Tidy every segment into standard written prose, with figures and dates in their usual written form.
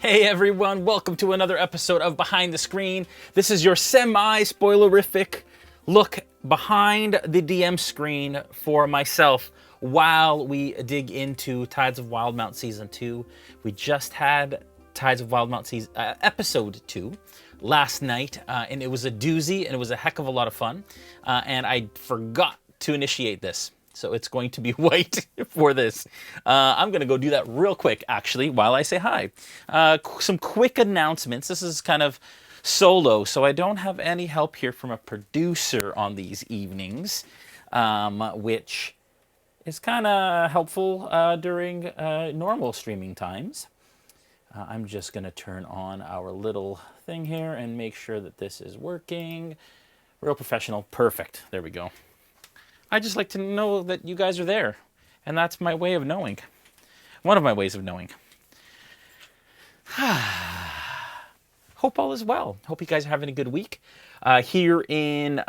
Hey everyone, welcome to another episode of Behind the Screen. This is your semi-spoilerific look behind the DM screen for myself while we dig into Tides of Wildemount Season 2. We just had Tides of Wildemount Episode 2 last night, and it was a doozy, and it was a heck of a lot of fun, and I forgot to initiate this. So it's going to be white for this. I'm going to go do that real quick, actually, while I say hi. Some quick announcements. This is kind of solo, so I don't have any help here from a producer on these evenings, which is kind of helpful during normal streaming times. I'm just going to turn on our little thing here and make sure that this is working. Real professional. Perfect. There we go. I just like to know that you guys are there, and that's my way of knowing. One of my ways of knowing. Hope all is well. Hope you guys are having a good week. Here in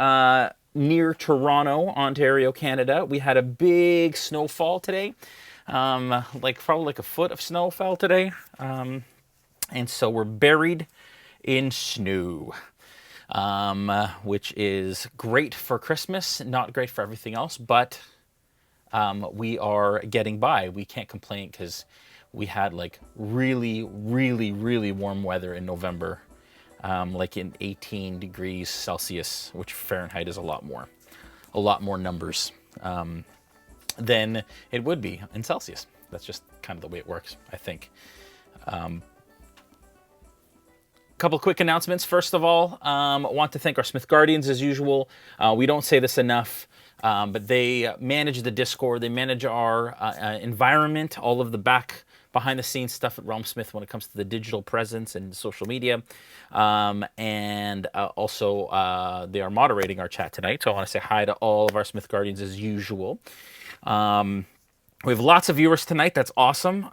near Toronto, Ontario, Canada, we had a big snowfall today. Probably like a foot of snow fell today. And so we're buried in snow. Which is great for Christmas, not great for everything else, but we are getting by. We can't complain because we had like really, really, really warm weather in November, like in 18 degrees Celsius, which Fahrenheit is a lot more numbers than it would be in Celsius. That's just kind of the way it works, I think. Couple quick announcements. First of all, I want to thank our Smith Guardians as usual. We don't say this enough, but they manage the Discord. They manage our environment, all of the behind the scenes stuff at RealmSmith when it comes to the digital presence and social media. And also they are moderating our chat tonight. So I want to say hi to all of our Smith Guardians as usual. We have lots of viewers tonight. That's awesome.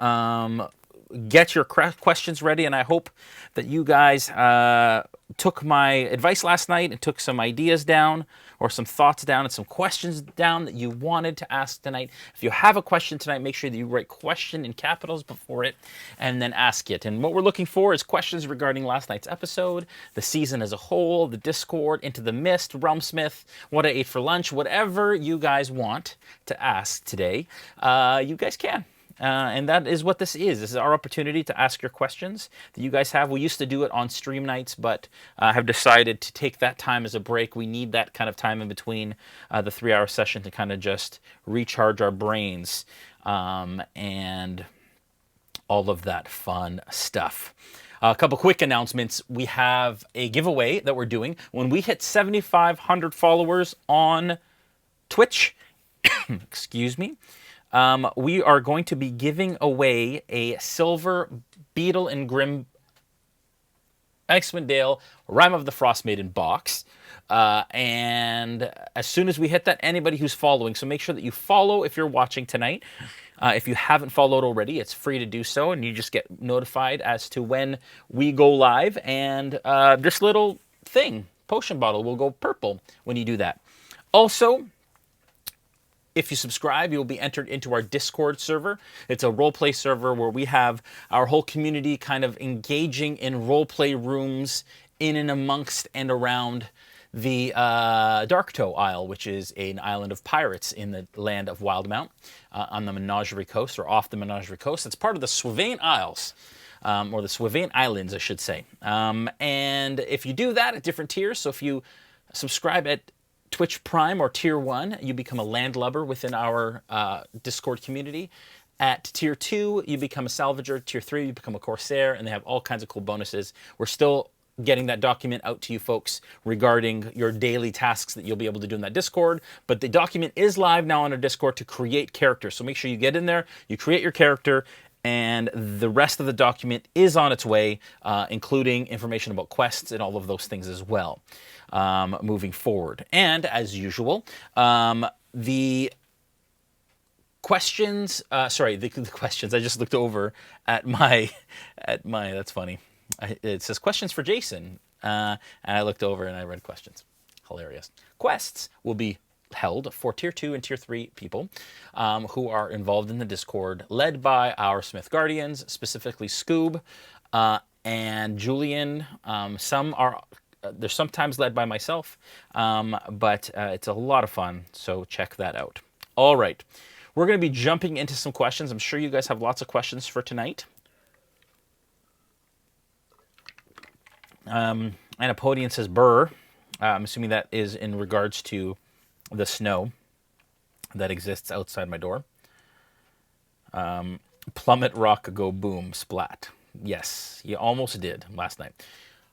Get your questions ready, and I hope that you guys took my advice last night and took some ideas down or some thoughts down and some questions down that you wanted to ask tonight. If you have a question tonight, make sure that you write question in capitals before it and then ask it. And what we're looking for is questions regarding last night's episode, the season as a whole, the Discord, Into the Mist, RealmSmith, what I ate for lunch, whatever you guys want to ask today, you guys can. And that is what this is. This is our opportunity to ask your questions that you guys have. We used to do it on stream nights, but have decided to take that time as a break. We need that kind of time in between the 3-hour session to kind of just recharge our brains and all of that fun stuff. A couple quick announcements. We have a giveaway that we're doing. When we hit 7,500 followers on Twitch, excuse me, we are going to be giving away a silver Beetle and Grimm Icewind Dale Rime of the Frost Maiden box. And as soon as we hit that, anybody who's following, so make sure that you follow if you're watching tonight. If you haven't followed already, it's free to do so, and you just get notified as to when we go live. And this little thing, potion bottle, will go purple when you do that. Also, if you subscribe, you will be entered into our Discord server. It's a roleplay server where we have our whole community kind of engaging in roleplay rooms in and amongst and around the Darktoe Isle, which is an island of pirates in the land of Wildemount on the Menagerie Coast, or off the Menagerie Coast. It's part of the Swavain Isles, or the Swavain Islands, I should say. And if you do that at different tiers, so if you subscribe at Twitch Prime or Tier 1, you become a landlubber within our Discord community. At Tier 2, you become a salvager. Tier 3, you become a corsair, and they have all kinds of cool bonuses. We're still getting that document out to you folks regarding your daily tasks that you'll be able to do in that Discord. But the document is live now on our Discord to create characters. So make sure you get in there, you create your character, and the rest of the document is on its way, including information about quests and all of those things as well. Moving forward. And as usual, the questions, the questions, I just looked over at my, that's funny. It says questions for Jason. And I looked over and I read questions. Hilarious. Quests will be held for Tier 2 and Tier 3 people who are involved in the Discord, led by our Smith Guardians, specifically Scoob, And Julian, they're sometimes led by myself, but it's a lot of fun, so check that out. All right, we're going to be jumping into some questions. I'm sure you guys have lots of questions for tonight. Anapodian says, "Burr." I'm assuming that is in regards to the snow that exists outside my door. Plummet, rock, go, boom, splat. Yes, you almost did last night.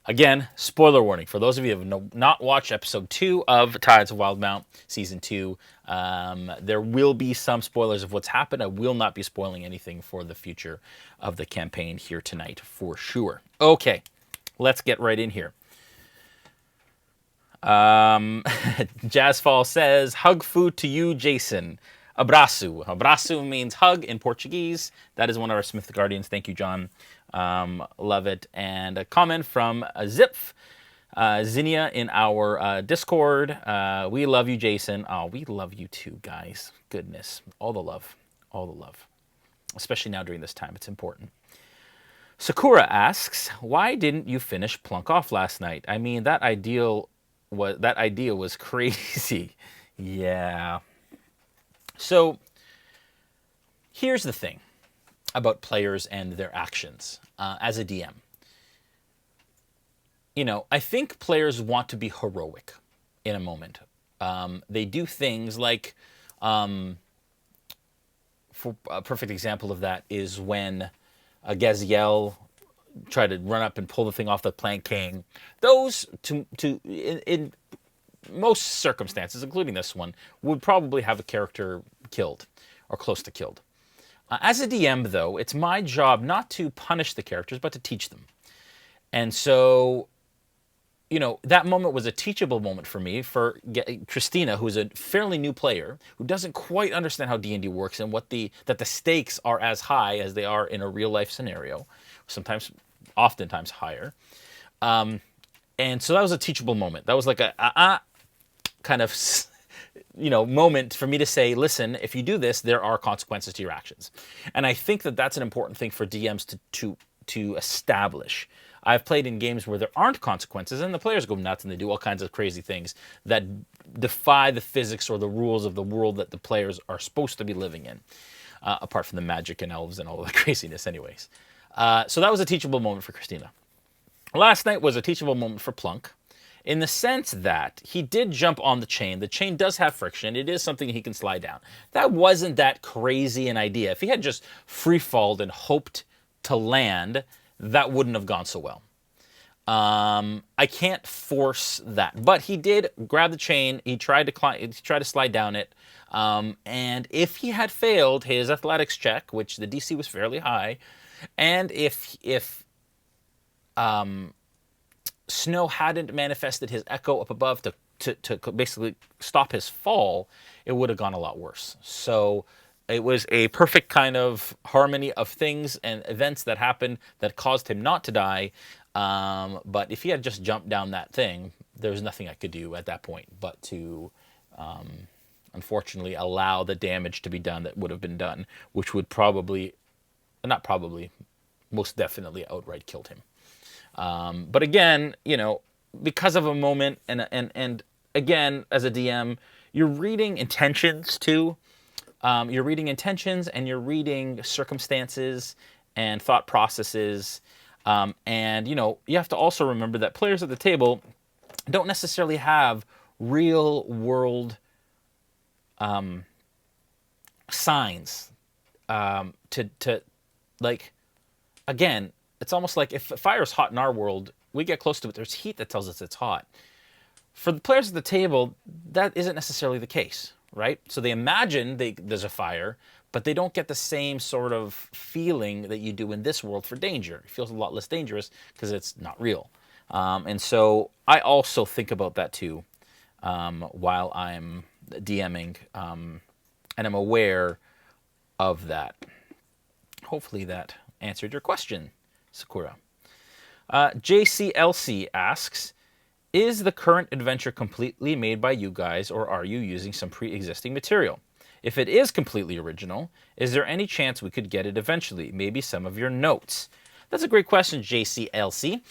Again, spoiler warning. For those of you who have not watched episode 2 of Tides of Wildemount, season 2, there will be some spoilers of what's happened. I will not be spoiling anything for the future of the campaign here tonight, for sure. Okay, let's get right in here. Jazzfall says, hug food to you, Jason. Abraço. Abraço means hug in Portuguese. That is one of our Smith Guardians. Thank you, John. Love it. And a comment from Zipf, Zinnia in our Discord. We love you, Jason. Oh, we love you too, guys. Goodness. All the love. All the love. Especially now during this time. It's important. Sakura asks, why didn't you finish Plunk Off last night? I mean, that idea was crazy. Yeah. So here's the thing about players and their actions as a DM. You know, I think players want to be heroic in a moment. They do things like, for a perfect example of that is when Gaziel tried to run up and pull the thing off the Plank King. Those, in most circumstances, including this one, would probably have a character killed or close to killed. As a DM, though, it's my job not to punish the characters, but to teach them. And so, you know, that moment was a teachable moment for me, for Christina, who's a fairly new player, who doesn't quite understand how D&D works and that the stakes are as high as they are in a real-life scenario, oftentimes higher. And so that was a teachable moment. That was like a kind of, you know, moment for me to say, listen, if you do this, there are consequences to your actions. And I think that that's an important thing for DMs to establish. I've played in games where there aren't consequences, and the players go nuts and they do all kinds of crazy things that defy the physics or the rules of the world that the players are supposed to be living in, apart from the magic and elves and all the craziness anyways. So that was a teachable moment for Christina. Last night was a teachable moment for Plunk, in the sense that he did jump on the chain. The chain does have friction. It is something he can slide down. That wasn't that crazy an idea. If he had just free-falled and hoped to land, that wouldn't have gone so well. I can't force that. But he did grab the chain. He tried to slide down it. And if he had failed his athletics check, which the DC was fairly high, and if Snow hadn't manifested his echo up above to basically stop his fall, it would have gone a lot worse. So it was a perfect kind of harmony of things and events that happened that caused him not to die. But if he had just jumped down that thing, there was nothing I could do at that point but to, unfortunately, allow the damage to be done that would have been done, which would most definitely outright killed him. But again, you know, because of a moment, and again, as a DM, you're reading intentions too. You're reading intentions and you're reading circumstances and thought processes. And, you know, you have to also remember that players at the table don't necessarily have real world signs to like, again, it's almost like if fire's hot in our world, we get close to it, there's heat that tells us it's hot. For the players at the table, that isn't necessarily the case, right? So they imagine there's a fire, but they don't get the same sort of feeling that you do in this world for danger. It feels a lot less dangerous because it's not real. And so I also think about that too while I'm DMing, and I'm aware of that. Hopefully that answered your question, Sakura. JCLC asks, is the current adventure completely made by you guys, or are you using some pre-existing material? If it is completely original, is there any chance we could get it eventually? Maybe some of your notes. That's a great question, JCLC.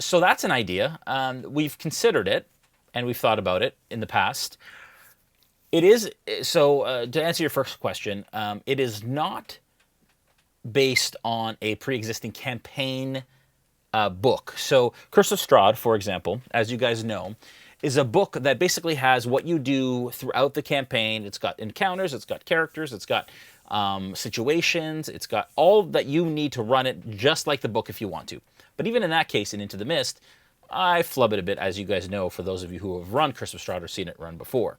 So that's an idea. We've considered it, and we've thought about it in the past. It is so. To answer your first question, it is not based on a pre-existing campaign book. So Curse of Strahd, for example, as you guys know, is a book that basically has what you do throughout the campaign. It's got encounters, it's got characters, it's got situations, it's got all that you need to run it just like the book if you want to. But even in that case, in Into the Mist, I flub it a bit, as you guys know, for those of you who have run Curse of Strahd or seen it run before.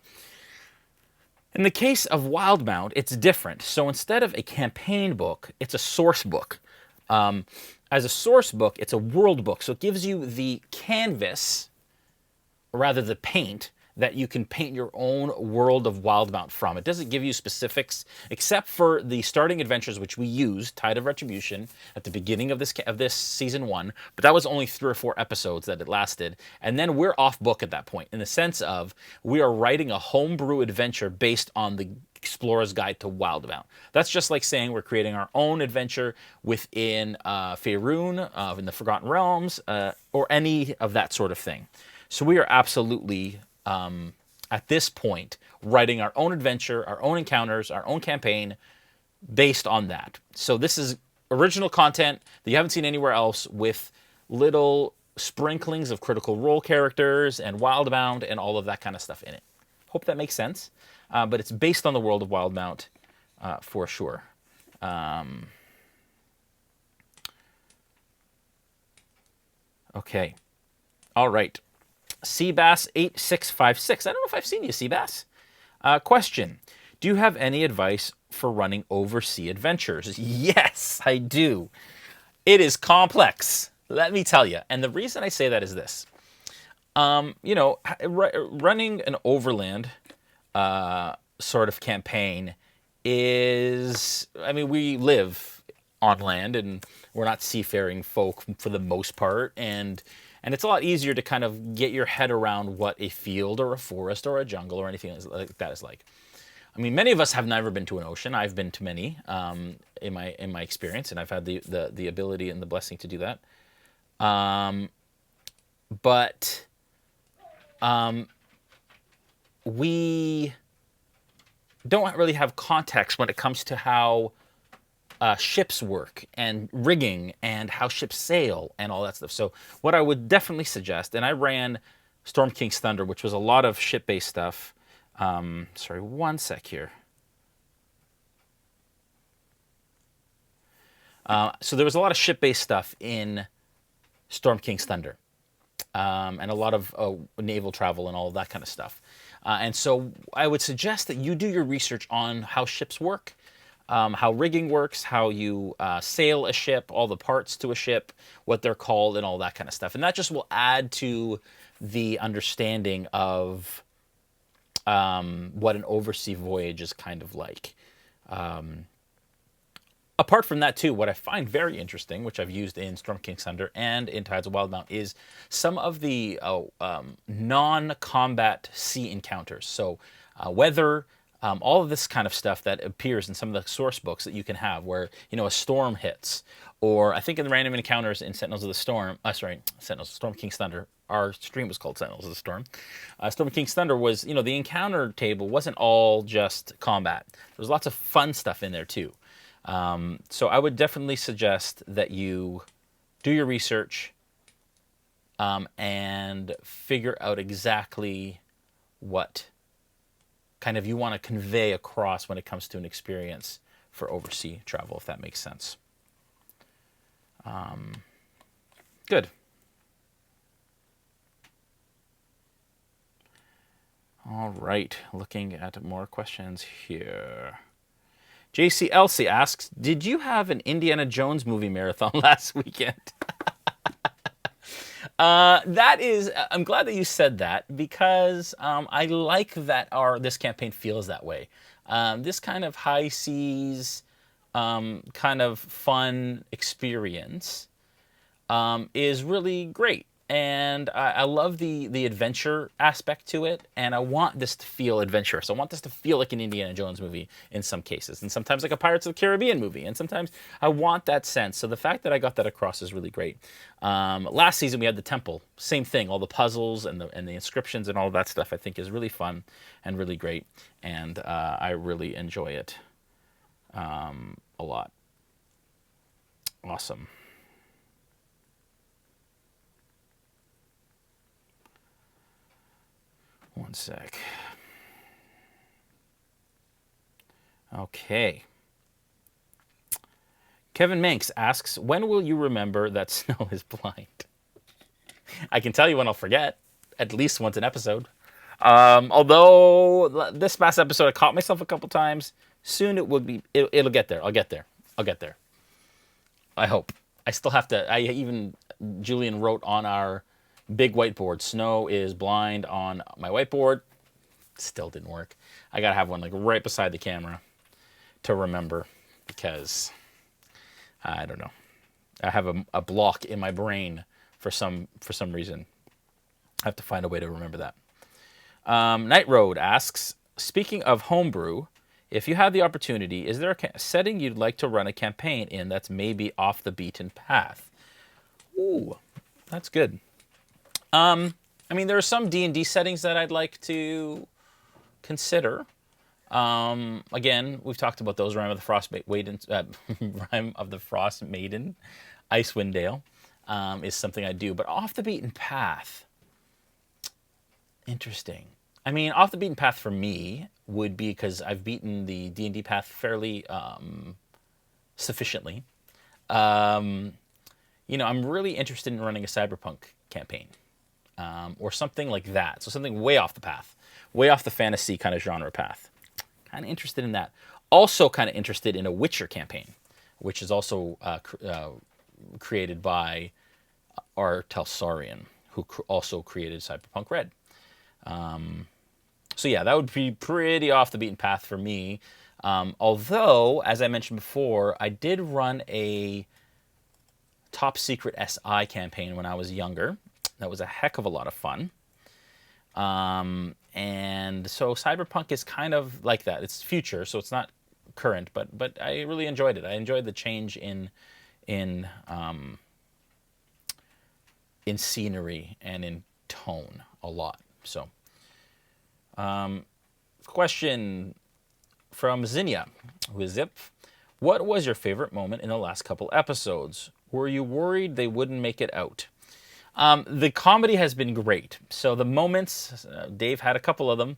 In the case of Wildemount, it's different. So instead of a campaign book, it's a source book. As a source book, it's a world book. So it gives you the canvas, or rather the paint, that you can paint your own world of Wildemount from. It doesn't give you specifics, except for the starting adventures, which we used, Tide of Retribution, at the beginning of this season 1. But that was only 3 or 4 episodes that it lasted. And then we're off book at that point, in the sense of we are writing a homebrew adventure based on the Explorer's Guide to Wildemount. That's just like saying we're creating our own adventure within Faerun, in the Forgotten Realms, or any of that sort of thing. So we are absolutely, at this point, writing our own adventure, our own encounters, our own campaign based on that. So this is original content that you haven't seen anywhere else, with little sprinklings of Critical Role characters and Wildemount and all of that kind of stuff in it. Hope that makes sense. But it's based on the world of Wildemount for sure. Okay. All right. Seabass8656. I don't know if I've seen you, Seabass. Question. Do you have any advice for running overseas adventures? Yes, I do. It is complex, let me tell you. And the reason I say that is this. You know, running an overland sort of campaign is, I mean, we live on land and we're not seafaring folk for the most part, and it's a lot easier to kind of get your head around what a field or a forest or a jungle or anything like that is like. I mean, many of us have never been to an ocean. I've been to many in my experience, and I've had the ability and the blessing to do that. But we don't really have context when it comes to how ships work and rigging and how ships sail and all that stuff. So what I would definitely suggest, and I ran Storm King's Thunder, which was a lot of ship-based stuff. Sorry, one sec here. So there was a lot of ship-based stuff in Storm King's Thunder. And a lot of naval travel and all of that kind of stuff. And so I would suggest that you do your research on how ships work, how rigging works, how you sail a ship, all the parts to a ship, what they're called, and all that kind of stuff. And that just will add to the understanding of what an overseas voyage is kind of like. Apart from that, too, what I find very interesting, which I've used in Storm King's Thunder and in Tides of Wildemount, is some of the non-combat sea encounters. So weather, all of this kind of stuff that appears in some of the source books that you can have, where, you know, a storm hits. Or I think in the random encounters in Sentinels of the Storm, Storm King's Thunder, our stream was called Sentinels of the Storm. Storm King's Thunder was, you know, the encounter table wasn't all just combat. There was lots of fun stuff in there, too. So I would definitely suggest that you do your research and figure out exactly what kind of you want to convey across when it comes to an experience for overseas travel, if that makes sense. Good. All right, looking at more questions here. JCLC asks, did you have an Indiana Jones movie marathon last weekend? I'm glad that you said that, because I like that this campaign feels that way. This kind of high seas, kind of fun experience is really great. and I love the adventure aspect to it, and I want this to feel adventurous. I want this to feel like an Indiana Jones movie in some cases, and sometimes like a Pirates of the Caribbean movie, and sometimes I want that sense. So the fact that I got that across is really great. Last season we had the temple, same thing, all the puzzles and the inscriptions and all of that stuff I think is really fun and really great, and I really enjoy it a lot. Awesome. One sec. Okay. Kevin Manx asks, when will you remember that Snow is blind? I can tell you when I'll forget, at least once an episode. Although this past episode I caught myself a couple times. Soon it will be, it'll get there. I'll get there. I hope. I still have to, Julian wrote on our big whiteboard, Snow is blind on my whiteboard. Still didn't work. I gotta have one like right beside the camera to remember, because I don't know. I have a block in my brain for some reason. I have to find a way to remember that. Night Road asks, speaking of homebrew, if you have the opportunity, is there a setting you'd like to run a campaign in that's maybe off the beaten path? Ooh, that's good. I mean, there are some D&D settings that I'd like to consider. Again, we've talked about those. Rime of the Frost Maiden, Icewind Dale is something I do. But off the beaten path, interesting. I mean, off the beaten path for me would be because I've beaten the D&D path fairly sufficiently. I'm really interested in running a cyberpunk campaign. Or something like that. So something way off the path, way off the fantasy kind of genre path. Kind of interested in that. Also kind of interested in a Witcher campaign, which is also created by R. Telsarian, who also created Cyberpunk Red. So yeah, that would be pretty off the beaten path for me. Although, as I mentioned before, I did run a top secret SI campaign when I was younger. That was a heck of a lot of fun. And so Cyberpunk is kind of like that. It's future, so it's not current, but I really enjoyed it. I enjoyed the change in scenery and in tone a lot. So, question from Zinnia, who is Zip. What was your favorite moment in the last couple episodes? Were you worried they wouldn't make it out? The comedy has been great. So the moments, Dave had a couple of them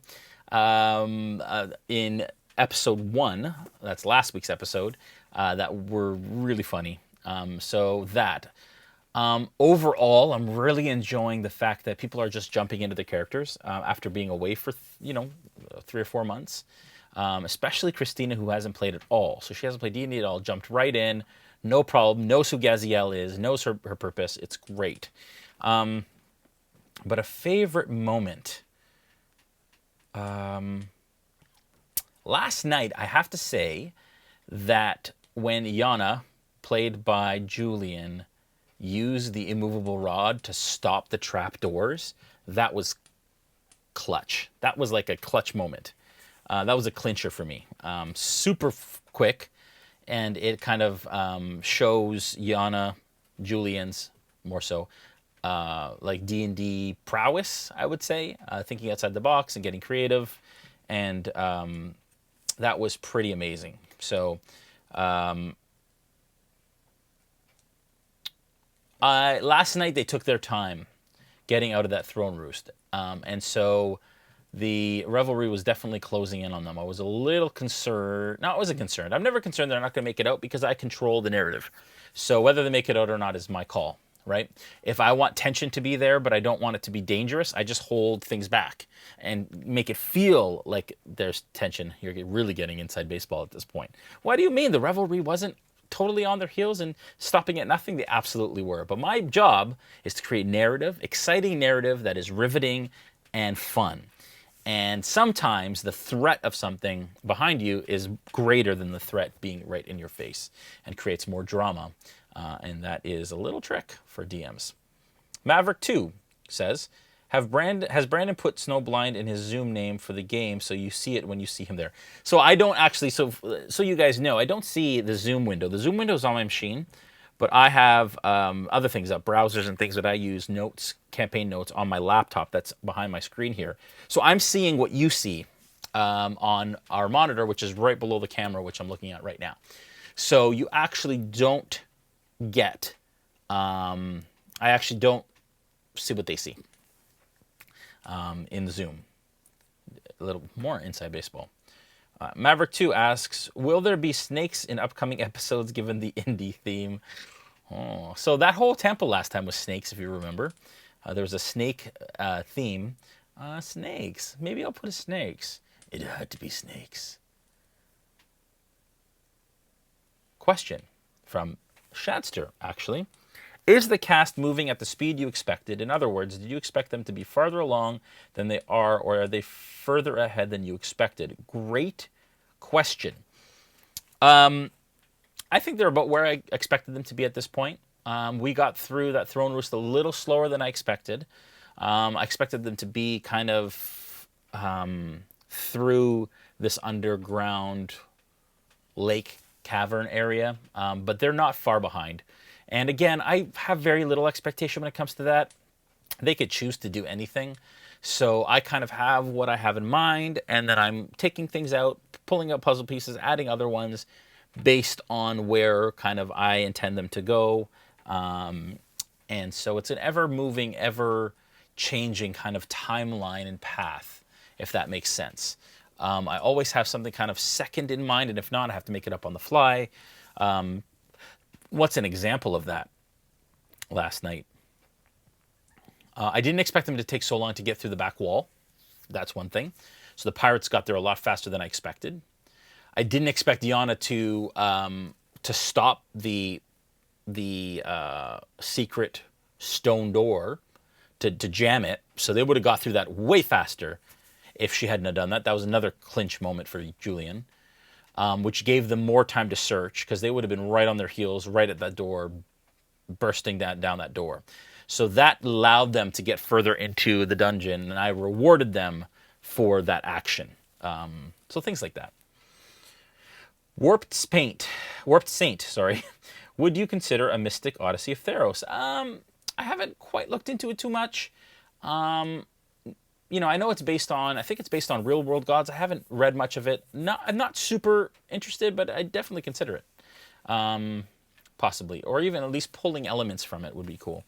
in episode 1, that's last week's episode, that were really funny. Overall, I'm really enjoying the fact that people are just jumping into the characters after being away for 3 or 4 months. Especially Christina, who hasn't played at all. So she hasn't played D&D at all, jumped right in, no problem, knows who Gaziel is, knows her purpose. It's great. But a favorite moment. Last night, I have to say that when Yana, played by Julian, used the immovable rod to stop the trapdoors, that was clutch. That was like a clutch moment. That was a clincher for me. Super quick, and it kind of shows Yana, Julian's more so, like D&D prowess, I would say, thinking outside the box and getting creative, and that was pretty amazing. So last night they took their time getting out of that throne roost, and so the revelry was definitely closing in on them. I was a little concerned. No, I wasn't concerned. I'm never concerned they're not going to make it out because I control the narrative. So whether they make it out or not is my call, right? If I want tension to be there, but I don't want it to be dangerous, I just hold things back and make it feel like there's tension. You're really getting inside baseball at this point. What do you mean? The revelry wasn't totally on their heels and stopping at nothing? They absolutely were. But my job is to create narrative, exciting narrative that is riveting and fun. And sometimes the threat of something behind you is greater than the threat being right in your face and creates more drama. And that is a little trick for DMs. Maverick2 says, has Brandon put Snowblind in his Zoom name for the game so you see it when you see him there? So I don't actually, so you guys know, I don't see the Zoom window. The Zoom window is on my machine, but I have other things up, browsers and things that I use, notes, campaign notes on my laptop that's behind my screen here. So I'm seeing what you see on our monitor, which is right below the camera, which I'm looking at right now. So you actually don't get, I actually don't see what they see in the Zoom. A little more inside baseball. Maverick2 asks, will there be snakes in upcoming episodes given the indie theme? Oh, so that whole temple last time was snakes, if you remember. There was a snake theme. Snakes. Maybe I'll put a snakes. It had to be snakes. Question from Shadster, actually. Is the cast moving at the speed you expected? In other words, did you expect them to be farther along than they are, or are they further ahead than you expected? Great question. I think they're about where I expected them to be at this point. We got through that throne roost a little slower than I expected. I expected them to be kind of through this underground lake cavern area, but they're not far behind. And again, I have very little expectation when it comes to that. They could choose to do anything. So I kind of have what I have in mind, and then I'm taking things out, pulling out puzzle pieces, adding other ones based on where kind of I intend them to go. And so it's an ever-moving, ever-changing kind of timeline and path, if that makes sense. I always have something kind of second in mind, and if not, I have to make it up on the fly. What's an example of that? Last night, I didn't expect them to take so long to get through the back wall. That's one thing. So the pirates got there a lot faster than I expected. I didn't expect Yana to stop the secret stone door, to jam it. So they would have got through that way faster if she hadn't have done that. That was another clinch moment for Julian. Which gave them more time to search, because they would have been right on their heels, right at that door, bursting down that door. So that allowed them to get further into the dungeon, and I rewarded them for that action. So things like that. Warped Saint, sorry. Would you consider a Mystic Odyssey of Theros? I haven't quite looked into it too much. You know, I know it's based on, I think it's based on real world gods. I haven't read much of it. I'm not super interested, but I'd definitely consider it. Possibly. Or even at least pulling elements from it would be cool.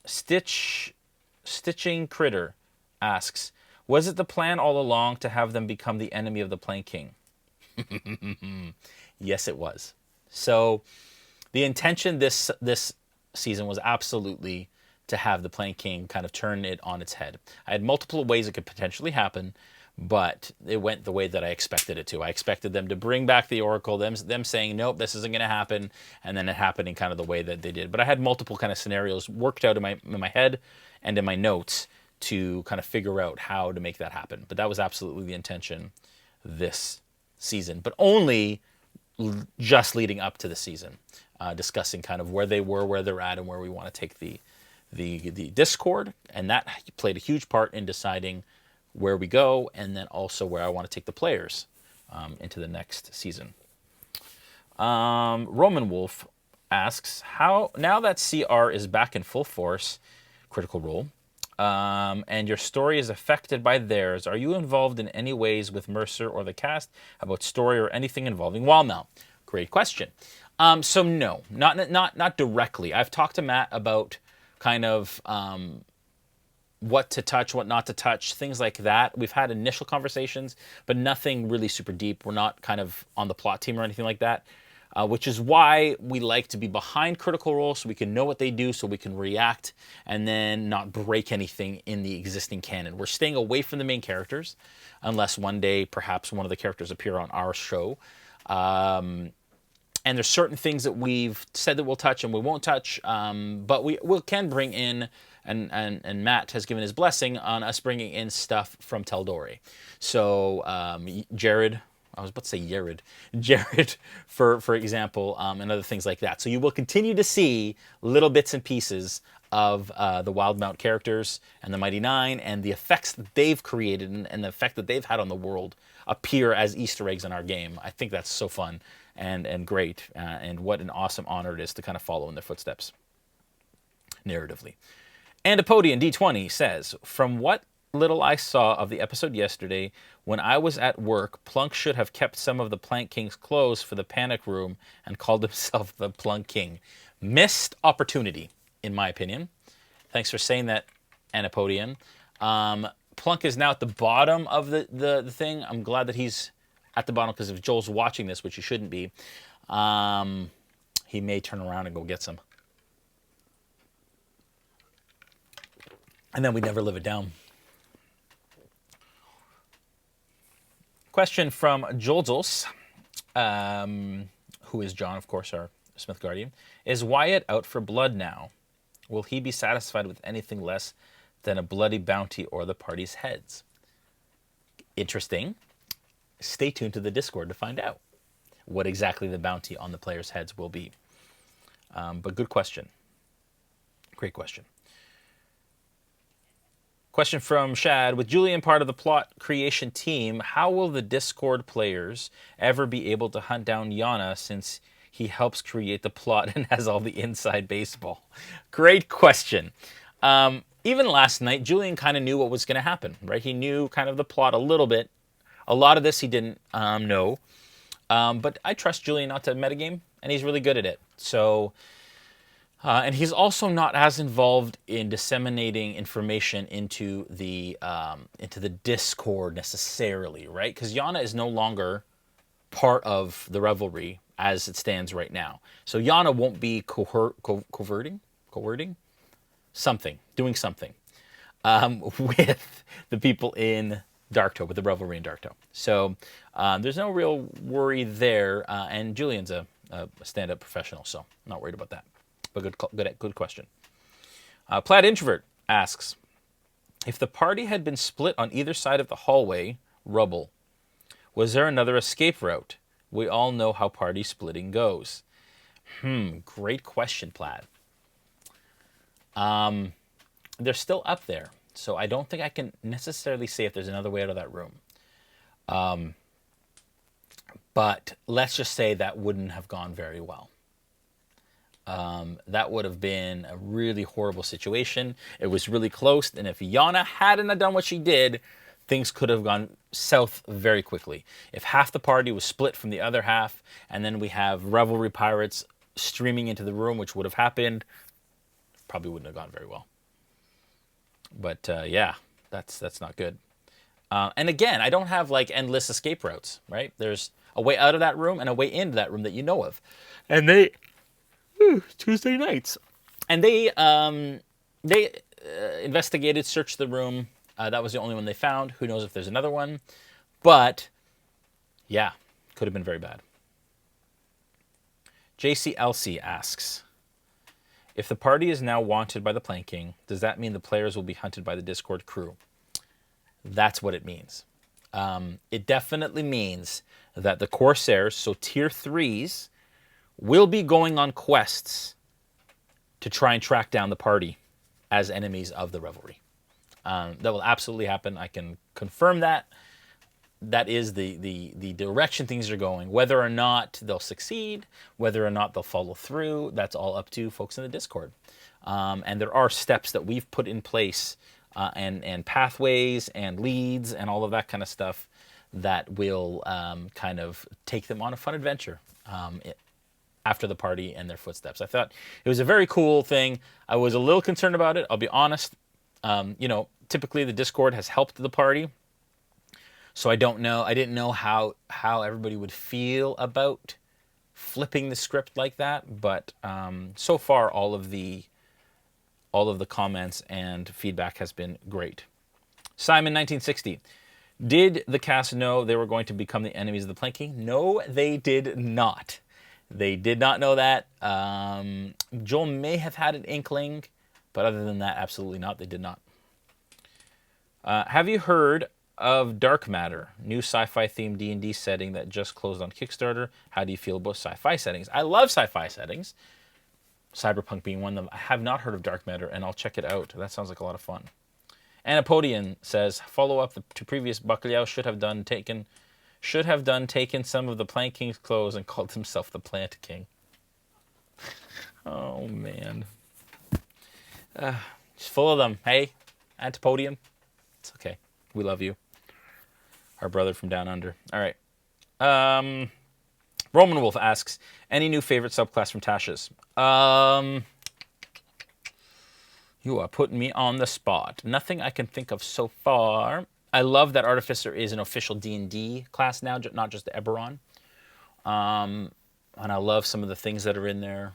Stitching Critter asks, was it the plan all along to have them become the enemy of the Plain King? Yes, it was. So the intention this season was absolutely to have the Plain King kind of turn it on its head. I had multiple ways it could potentially happen, but it went the way that I expected it to. I expected them to bring back the Oracle, them saying, nope, this isn't going to happen, and then it happening kind of the way that they did. But I had multiple kind of scenarios worked out in my head and in my notes to kind of figure out how to make that happen. But that was absolutely the intention this season, but only just leading up to the season, discussing kind of where they were, where they're at, and where we want to take the Discord, and that played a huge part in deciding where we go, and then also where I want to take the players into the next season. Roman Wolf asks, how now that CR is back in full force, Critical Role, and your story is affected by theirs, are you involved in any ways with Mercer or the cast about story or anything involving Wildemount? Great question. So no, not directly. I've talked to Matt about kind of what to touch, what not to touch, things like that. We've had initial conversations, but nothing really super deep. We're not kind of on the plot team or anything like that, which is why we like to be behind Critical Role so we can know what they do, so we can react and then not break anything in the existing canon. We're staying away from the main characters unless one day perhaps one of the characters appear on our show. And there's certain things that we've said that we'll touch and we won't touch, but we can bring in, and Matt has given his blessing on us bringing in stuff from Teldori. So Jared, I was about to say Jared, for example, and other things like that. So you will continue to see little bits and pieces of the Wildemount characters and the Mighty Nine, and the effects that they've created and the effect that they've had on the world appear as Easter eggs in our game. I think that's so fun and great, and what an awesome honor it is to kind of follow in their footsteps narratively. And Ep1 D20 says, from what little I saw of the episode yesterday, when I was at work, Plunk should have kept some of the Plank King's clothes for the panic room and called himself the Plunk King. Missed opportunity, in my opinion. Thanks for saying that, Anapodian. Plunk is now at the bottom of the thing. I'm glad that he's at the bottom, because if Joel's watching this, which he shouldn't be, he may turn around and go get some. And then we never live it down. Question from Jolzels, who is John, of course, our Smith Guardian. Is Wyatt out for blood now? Will he be satisfied with anything less than a bloody bounty or the party's heads? Interesting. Stay tuned to the Discord to find out what exactly the bounty on the players' heads will be. But good question. Great question. Question from Shad. With Julian part of the plot creation team, how will the Discord players ever be able to hunt down Yana, since he helps create the plot and has all the inside baseball? Great question. Even last night, Julian kind of knew what was going to happen, right? He knew kind of the plot a little bit. A lot of this he didn't know. But I trust Julian not to metagame, and he's really good at it. So... and he's also not as involved in disseminating information into the Discord necessarily, right? Because Yana is no longer part of the revelry as it stands right now. So Yana won't be coverting something, doing something with the people in Darktow, with the revelry in Darktow. So there's no real worry there. And Julian's a stand-up professional, so I'm not worried about that. But good question. Plaid Introvert asks, if the party had been split on either side of the hallway, rubble, was there another escape route? We all know how party splitting goes. Great question, Plaid. They're still up there, so I don't think I can necessarily say if there's another way out of that room. But let's just say that wouldn't have gone very well. That would have been a really horrible situation. It was really close, and if Yana hadn't have done what she did, things could have gone south very quickly. If half the party was split from the other half, and then we have revelry pirates streaming into the room, which would have happened, probably wouldn't have gone very well. But yeah, that's not good. And again, I don't have like endless escape routes, right? There's a way out of that room and a way into that room that you know of, and they. Tuesday nights. And they investigated, searched the room. That was the only one they found. Who knows if there's another one. But, yeah, could have been very bad. JCLC asks, if the party is now wanted by the Plank King, does that mean the players will be hunted by the Discord crew? That's what it means. It definitely means that the Corsairs, so tier 3s, will be going on quests to try and track down the party as enemies of the revelry. That will absolutely happen. I can confirm that. That is the direction things are going. Whether or not they'll succeed, whether or not they'll follow through, that's all up to folks in the Discord. And there are steps that we've put in place and pathways and leads and all of that kind of stuff that will kind of take them on a fun adventure after the party and their footsteps. I thought it was a very cool thing. I was a little concerned about it, I'll be honest. Typically the Discord has helped the party, so I didn't know how everybody would feel about flipping the script like that, but so far all of the comments and feedback has been great. Simon 1960, did the cast know they were going to become the enemies of the Plank King? No, they did not. They did not know that. Joel may have had an inkling, but other than that, absolutely not. They did not. Have you heard of Dark Matter, new sci-fi themed D&D setting that just closed on Kickstarter? How do you feel about sci-fi settings? I love sci-fi settings. Cyberpunk being one of them. I have not heard of Dark Matter, and I'll check it out. That sounds like a lot of fun. Anapodian says, follow up to previous Bacalhau should have done taken some of the Plant King's clothes and called himself the Plant King. Oh man. Just full of them. Hey, Antipodium. It's okay. We love you. Our brother from down under. All right. Roman Wolf asks, any new favorite subclass from Tasha's? You are putting me on the spot. Nothing I can think of so far. I love that Artificer is an official D&D class now, not just the Eberron. And I love some of the things that are in there.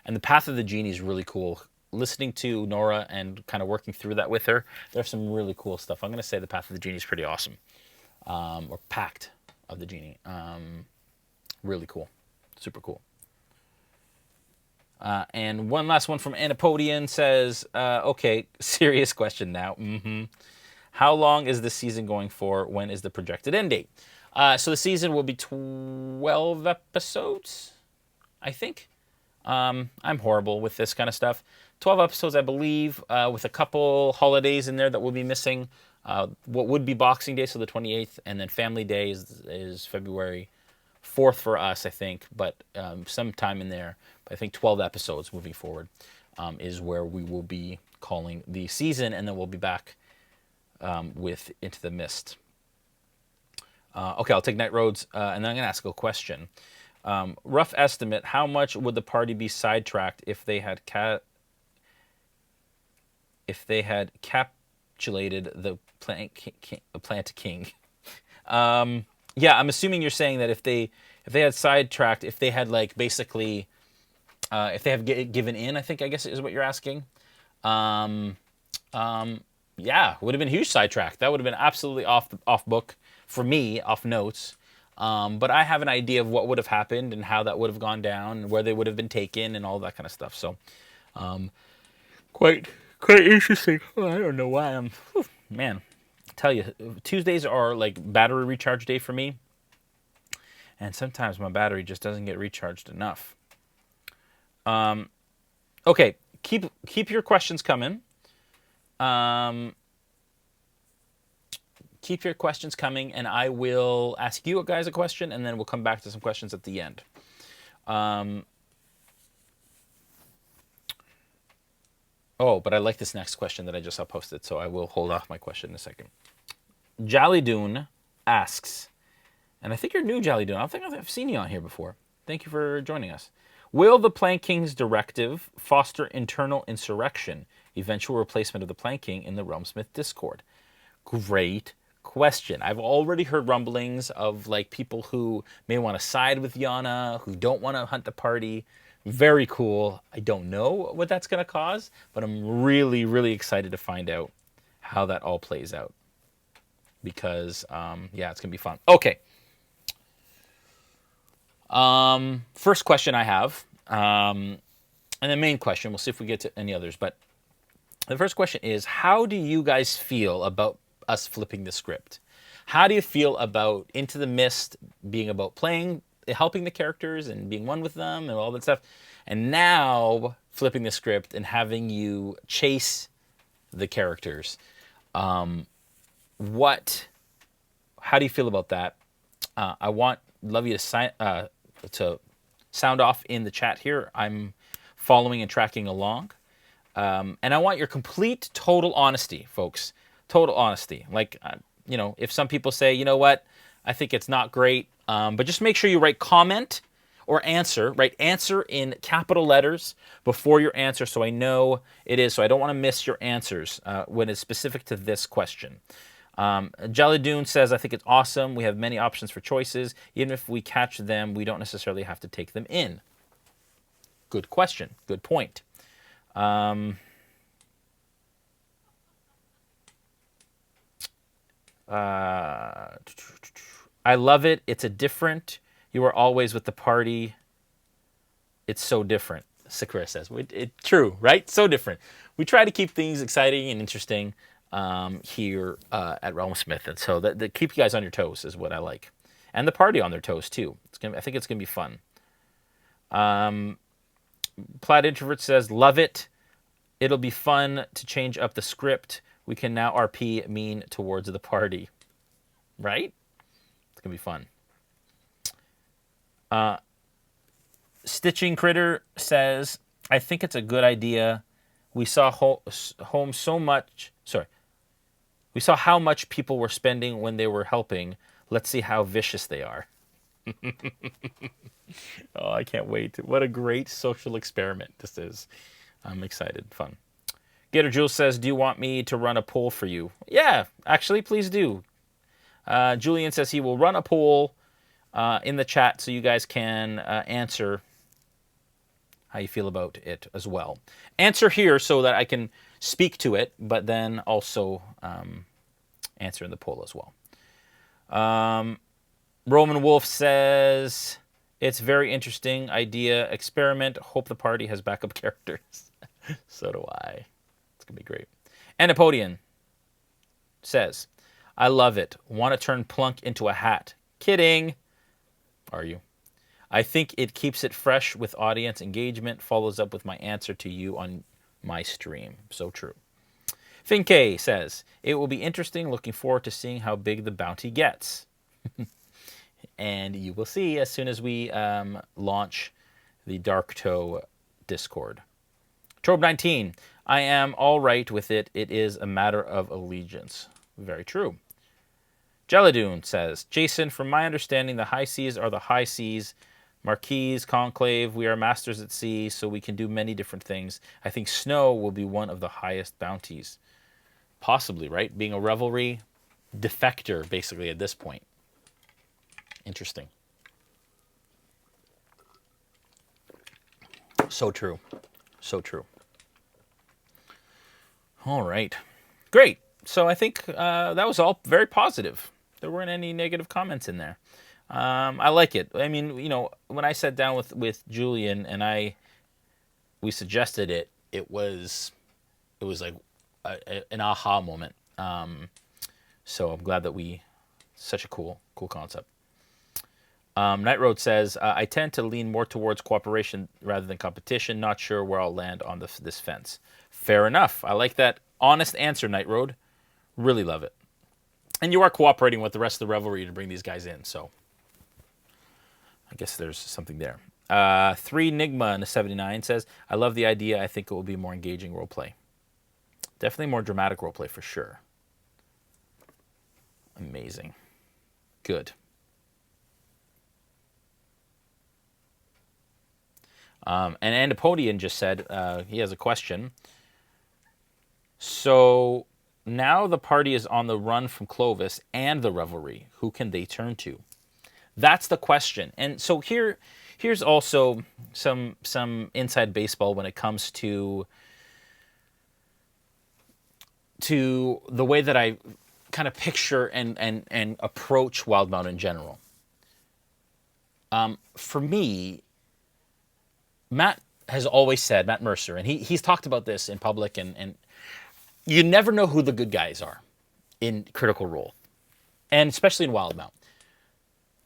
And the Path of the Genie is really cool. Listening to Nora and kind of working through that with her, there's some really cool stuff. I'm going to say the Path of the Genie is pretty awesome. Or Pact of the Genie. Really cool. Super cool. And one last one from Anapodian says, okay, serious question now. How long is the season going for? When is the projected end date? So the season will be 12 episodes, I think. I'm horrible with this kind of stuff. 12 episodes, I believe, with a couple holidays in there that we'll be missing. What would be Boxing Day, so the 28th, and then Family Day is February 4th for us, I think, but sometime in there. But I think 12 episodes moving forward is where we will be calling the season, and then we'll be back with Into the Mist. Okay, I'll take Night Roads, and then I'm going to ask a question. Rough estimate, how much would the party be sidetracked if they had capitulated the Plant King? Yeah, I'm assuming you're saying that if they had sidetracked, if they had like basically, if they have given in, I guess is what you're asking. Yeah, would have been a huge sidetrack. That would have been absolutely off book for me, off notes. But I have an idea of what would have happened and how that would have gone down and where they would have been taken and all that kind of stuff. So, quite interesting. Oh, I don't know why man. I tell you, Tuesdays are like battery recharge day for me, and sometimes my battery just doesn't get recharged enough. Okay, keep your questions coming. Keep your questions coming, and I will ask you guys a question, and then we'll come back to some questions at the end. Oh, but I like this next question that I just saw posted, so I will hold off my question in a second. Jallydoon asks, and I think you're new, Jallydoon. I don't think I've seen you on here before. Thank you for joining us. Will the Plant King's directive foster internal insurrection, eventual replacement of the Plant King in the RealmSmith Discord? Great question. I've already heard rumblings of like people who may want to side with Yana, who don't want to hunt the party. Very cool. I don't know what that's going to cause, but I'm really, really excited to find out how that all plays out. Because, yeah, it's going to be fun. Okay. First question I have, and the main question, we'll see if we get to any others, but the first question is, how do you guys feel about us flipping the script? How do you feel about Into the Mist being about playing, helping the characters and being one with them and all that stuff, and now flipping the script and having you chase the characters? How do you feel about that? Love you to sound off in the chat here. I'm following and tracking along. And I want your complete, total honesty, folks. Total honesty. Like, if some people say, you know what, I think it's not great, but just make sure you write comment or answer. Write answer in capital letters before your answer so I know it is. So I don't want to miss your answers when it's specific to this question. Jallydoon says, I think it's awesome. We have many options for choices. Even if we catch them, we don't necessarily have to take them in. Good question. Good point. I love it. It's a different. You are always with the party. It's so different. Sakura says, true, right? So different. We try to keep things exciting and interesting here at RealmSmith, and so that keep you guys on your toes is what I like, and the party on their toes too. I think it's gonna be fun. Plaid Introvert says, love it. It'll be fun to change up the script. We can now RP mean towards the party. Right? It's going to be fun. Stitching Critter says, I think it's a good idea. We saw home so much. Sorry. We saw how much people were spending when they were helping. Let's see how vicious they are. Oh, I can't wait. What a great social experiment this is. I'm excited. Fun. Gator Jules says, do you want me to run a poll for you? Yeah, actually, please do. Julian says he will run a poll in the chat so you guys can answer how you feel about it as well. Answer here so that I can speak to it, but then also answer in the poll as well. Roman Wolf says, it's very interesting idea, experiment. Hope the party has backup characters. So do I. It's going to be great. Anapodian says, I love it. Want to turn Plunk into a hat. Kidding. Are you? I think it keeps it fresh with audience engagement. Follows up with my answer to you on my stream. So true. Finke says, it will be interesting. Looking forward to seeing how big the bounty gets. And you will see as soon as we launch the Dark Toe Discord. Trobe19, I am all right with it. It is a matter of allegiance. Very true. Jeladoon says, Jason, from my understanding, the high seas are the high seas. Marquise, Conclave, we are masters at sea, so we can do many different things. I think snow will be one of the highest bounties. Possibly, right? Being a revelry defector, basically, at this point. Interesting. So true. So true. All right. Great. So I think that was all very positive. There weren't any negative comments in there. I like it. I mean, you know, when I sat down with Julian and we suggested it, it was like an aha moment. So I'm glad that such a cool concept. Night Road says, I tend to lean more towards cooperation rather than competition. Not sure where I'll land on this fence. Fair enough. I like that honest answer, Night Road. Really love it. And you are cooperating with the rest of the revelry to bring these guys in, so I guess there's something there. 3 Nigma in the 79 says, I love the idea. I think it will be more engaging roleplay. Definitely more dramatic roleplay for sure. Amazing. Good. And Andipodian just said, he has a question. So now the party is on the run from Clovis and the revelry. Who can they turn to? That's the question. And so here's also some inside baseball when it comes to the way that I kind of picture and approach Wildemount in general. For me, Matt has always said, Matt Mercer, and he's talked about this in public, and you never know who the good guys are in Critical Role, and especially in Wildemount.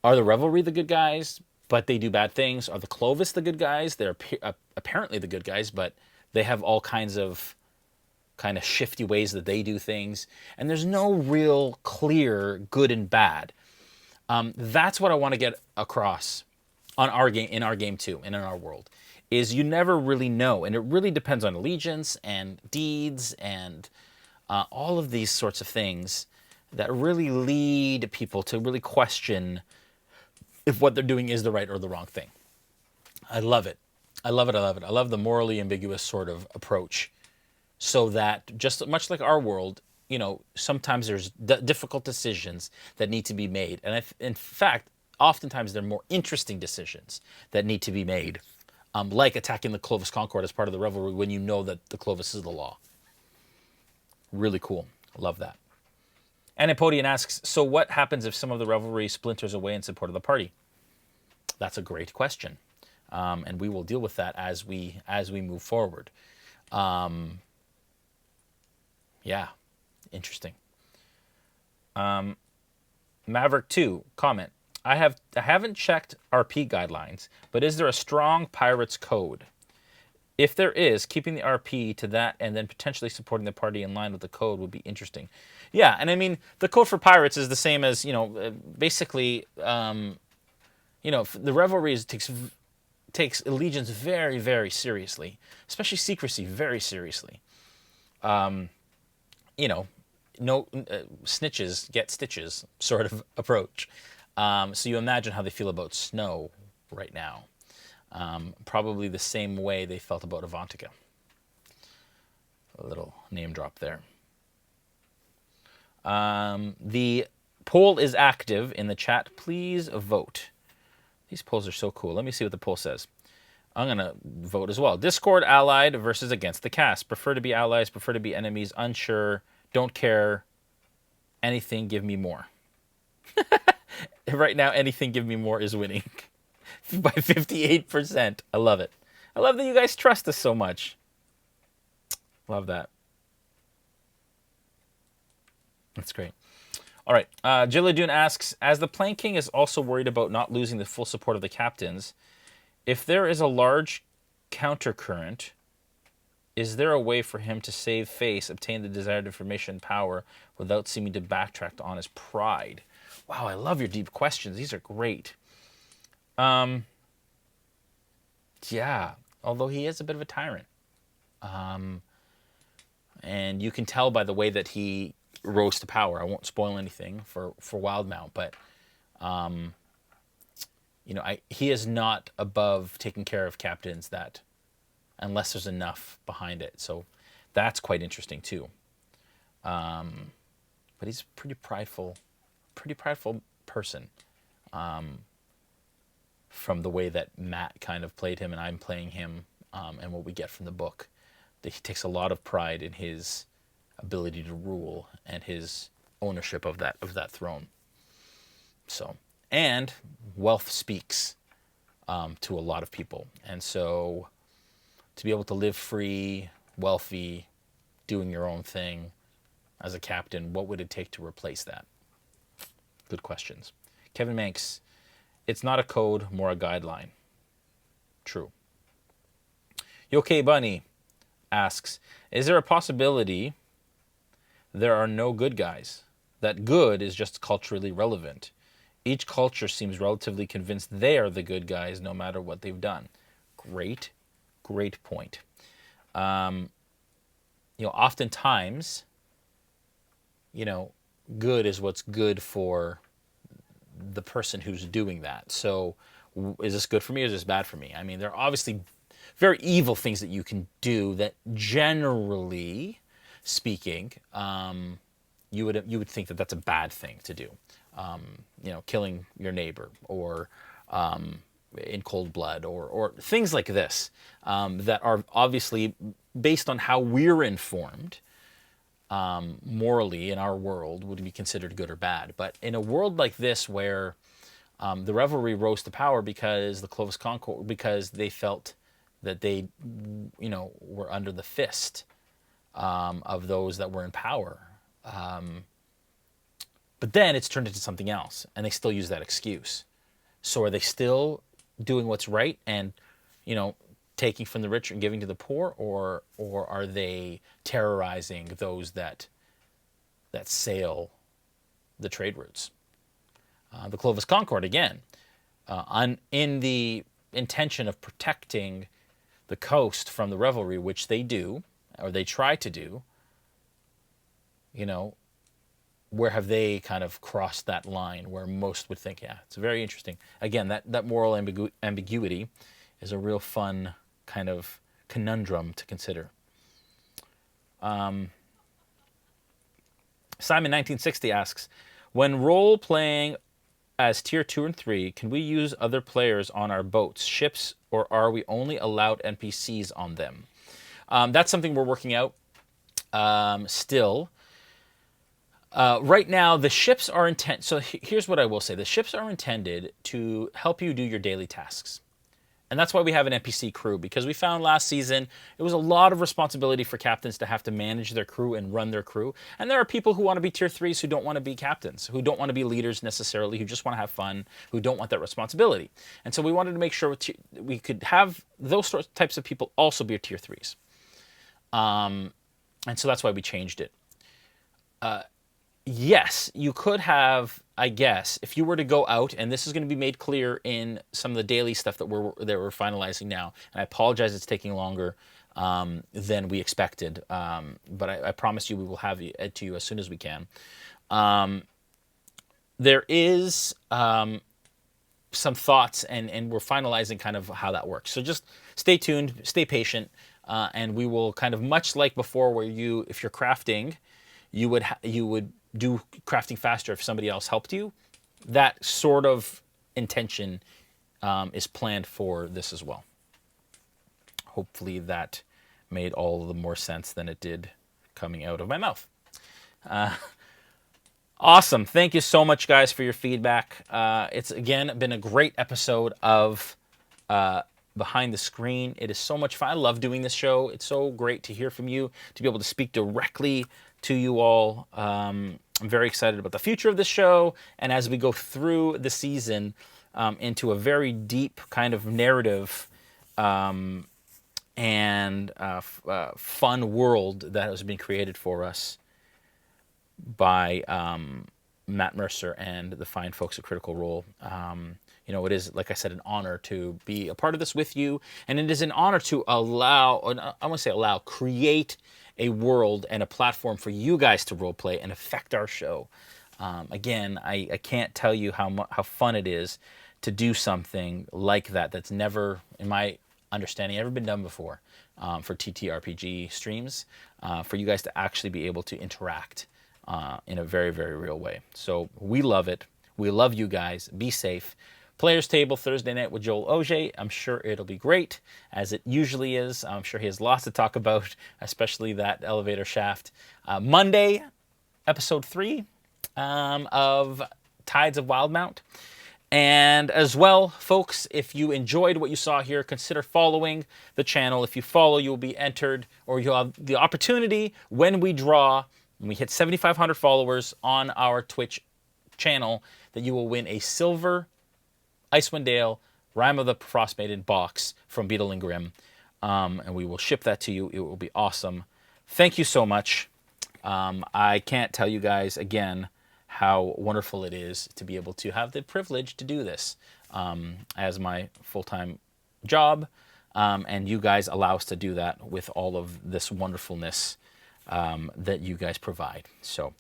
Are the Revelry the good guys, but they do bad things? Are the Clovis the good guys? They're apparently the good guys, but they have all kinds of kind of shifty ways that they do things, and there's no real clear good and bad. That's what I want to get across on our game, in our game too, and in our world, is you never really know, and it really depends on allegiance and deeds and all of these sorts of things that really lead people to really question if what they're doing is the right or the wrong thing. I love it. I love it. I love it. I love the morally ambiguous sort of approach, so that just much like our world, you know, sometimes there's difficult decisions that need to be made, and in fact, oftentimes they're more interesting decisions that need to be made. Like attacking the Clovis Concord as part of the revelry when you know that the Clovis is the law. Really cool. Love that. Anipodian asks, so what happens if some of the revelry splinters away in support of the party? That's a great question. And we will deal with that as we move forward. Yeah, interesting. Maverick 2, comment. I haven't checked RP guidelines, but is there a strong pirates code? If there is, keeping the RP to that and then potentially supporting the party in line with the code would be interesting. Yeah, and I mean, the code for pirates is the same as, basically, the Revelries takes allegiance very, very seriously, especially secrecy very seriously. You know, no snitches get stitches sort of approach. So you imagine how they feel about snow right now. Probably the same way they felt about Avantika. A little name drop there. The poll is active in the chat. Please vote. These polls are so cool. Let me see what the poll says. I'm going to vote as well. Discord allied versus against the cast. Prefer to be allies, prefer to be enemies, unsure, don't care. Anything, give me more. Right now, anything, give me more is winning by 58%. I love it. I love that you guys trust us so much. Love that. That's great. All right. Jilladune asks, as the Plain King is also worried about not losing the full support of the captains, if there is a large countercurrent, is there a way for him to save face, obtain the desired information and power without seeming to backtrack on his pride? Wow, I love your deep questions. These are great. Yeah, although he is a bit of a tyrant. And you can tell by the way that he rose to power. I won't spoil anything for Wildemount, but he is not above taking care of captains that, unless there's enough behind it. So that's quite interesting too. But he's a pretty prideful person. From the way that Matt kind of played him and I'm playing him, and what we get from the book, that he takes a lot of pride in his ability to rule and his ownership of that throne. So, and wealth speaks to a lot of people, and so to be able to live free, wealthy, doing your own thing as a captain, what would it take to replace that? Good questions. Kevin Manx, it's not a code, more a guideline. True. Yoke Bunny asks, is there a possibility there are no good guys? That good is just culturally relevant. Each culture seems relatively convinced they are the good guys no matter what they've done. Great point. Oftentimes, good is what's good for the person who's doing that. So is this good for me or is this bad for me? I mean, there are obviously very evil things that you can do that, generally speaking, you would think that that's a bad thing to do. Killing your neighbor, or in cold blood, or things like this, that are obviously based on how we're informed, morally in our world, would be considered good or bad. But in a world like this, where the Revelry rose to power because the Clovis Concord, because they felt that they, were under the fist of those that were in power. But then it's turned into something else, and they still use that excuse. So are they still doing what's right and, taking from the rich and giving to the poor, or are they terrorizing those that sail the trade routes? The Clovis Concord, again, in the intention of protecting the coast from the Revelry, which they do, or they try to do, where have they kind of crossed that line where most would think, yeah, it's very interesting. Again, that moral ambiguity is a real fun kind of conundrum to consider. Simon 1960 asks, when role-playing as Tier 2 and 3, can we use other players on our boats, ships, or are we only allowed NPCs on them? That's something we're working out still. Right now, the ships are intended... So here's what I will say. The ships are intended to help you do your daily tasks. And that's why we have an NPC crew, because we found last season it was a lot of responsibility for captains to have to manage their crew and run their crew. And there are people who want to be tier 3s who don't want to be captains, who don't want to be leaders necessarily, who just want to have fun, who don't want that responsibility. And so we wanted to make sure we could have those types of people also be tier 3s. And so that's why we changed it. Yes, you could have, I guess, if you were to go out, and this is going to be made clear in some of the daily stuff that we're finalizing now. And I apologize, it's taking longer than we expected, but I promise you we will have it to you as soon as we can. There is some thoughts, and we're finalizing kind of how that works. So just stay tuned, stay patient, and we will kind of, much like before, where if you're crafting, you would do crafting faster if somebody else helped you. That sort of intention is planned for this as well. Hopefully that made all the more sense than it did coming out of my mouth. Awesome. Thank you so much, guys, for your feedback. It's, again, been a great episode of Behind the Screen. It is so much fun. I love doing this show. It's so great to hear from you, to be able to speak directly to you all. I'm very excited about the future of this show, and as we go through the season into a very deep kind of narrative and fun world that has been created for us by Matt Mercer and the fine folks at Critical Role. You know, it is, like I said, an honor to be a part of this with you, and it is an honor to create a world and a platform for you guys to role play and affect our show. Again, I can't tell you how fun it is to do something like that. That's never, in my understanding, ever been done before for TTRPG streams. For you guys to actually be able to interact in a very, very real way. So we love it. We love you guys. Be safe. Players Table Thursday night with Joel Auger. I'm sure it'll be great, as it usually is. I'm sure he has lots to talk about, especially that elevator shaft. Monday, episode 3 of Tides of Wildemount. And as well, folks, if you enjoyed what you saw here, consider following the channel. If you follow, you'll be entered, or you'll have the opportunity when we hit 7,500 followers on our Twitch channel, that you will win a silver Icewind Dale Rime of the Frost Maiden box from Beetle and Grimm. And we will ship that to you. It will be awesome. Thank you so much. I can't tell you guys again how wonderful it is to be able to have the privilege to do this as my full-time job. And you guys allow us to do that with all of this wonderfulness that you guys provide. So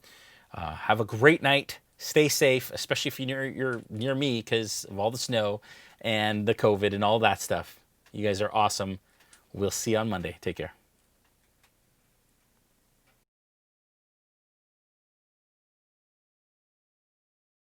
have a great night. Stay safe, especially if you're near me because of all the snow and the COVID and all that stuff. You guys are awesome. We'll see you on Monday. Take care.